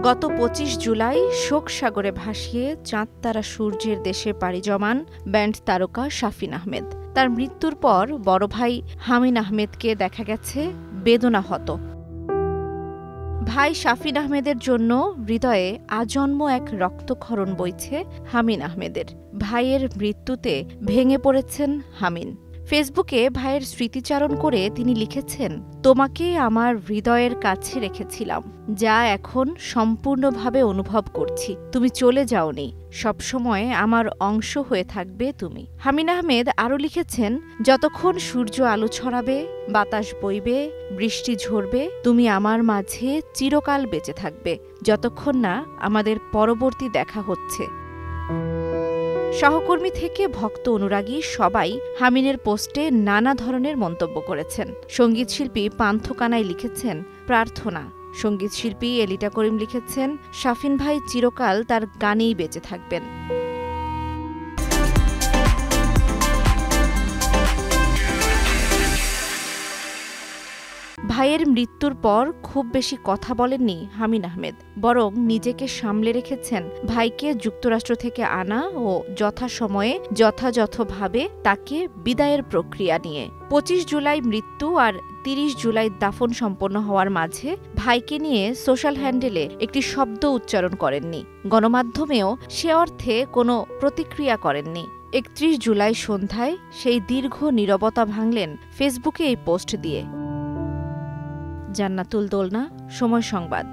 গত ২৫ জুলাই শোক সাগরে ভাসিয়ে চাঁদ তারা সূর্যের দেশে পাড়ি জমান ব্যান্ড তারকা শাফিন আহমেদ। তার মৃত্যুর পর বড় ভাই হামিন আহমেদকে দেখা গেছে বেদনাহত। ভাই শাফিন আহমেদের জন্য হৃদয়ে আজন্ম এক রক্তক্ষরণ বইছে হামিন আহমেদের। ভাইয়ের মৃত্যুতে ভেঙে পড়েছেন হামিন। ফেসবুকে ভাইয়ের স্মৃতিচারণ করে তিনি লিখেছেন, তোমাকে আমার হৃদয়ের কাছে রেখেছিলাম, যা এখন সম্পূর্ণভাবে অনুভব করছি। তুমি চলে যাওনি, সবসময় আমার অংশ হয়ে থাকবে তুমি। হামিন আহমেদ আরও লিখেছেন, যতক্ষণ সূর্য আলো ছড়াবে, বাতাস বইবে, বৃষ্টি ঝরবে, তুমি আমার মাঝে চিরকাল বেঁচে থাকবে, যতক্ষণ না আমাদের পরবর্তী দেখা হচ্ছে। সহকর্মী থেকে ভক্ত অনুরাগী সবাই হামিনের পোস্টে নানা ধরনের মন্তব্য করেছেন। সঙ্গীতশিল্পী পান্থ কানাই লিখেছেন, প্রার্থনা। সঙ্গীতশিল্পী এলিটা করিম লিখেছেন, শাফিন ভাই চিরকাল তার গানেই বেঁচে থাকবেন। ভাইয়ের মৃত্যুর পর খুব বেশি কথা বলেননি হামিন আহমেদ, বরং নিজেকে সামলে রেখেছেন ভাইকে যুক্তরাষ্ট্র থেকে আনা ও যথাসময়ে যথাযথভাবে তাকে বিদায়ের প্রক্রিয়া নিয়ে। ২৫ জুলাই মৃত্যু আর ৩০ জুলাই দাফন সম্পন্ন হওয়ার মাঝে ভাইকে নিয়ে সোশ্যাল হ্যান্ডেলে একটি শব্দ উচ্চারণ করেননি। গণমাধ্যমেও সে অর্থে কোনো প্রতিক্রিয়া করেননি। ৩১ জুলাই সন্ধ্যায় সেই দীর্ঘ নীরবতা ভাঙলেন ফেসবুকে এই পোস্ট দিয়ে। জান্নাতুল দোলনা, সময় সংবাদ।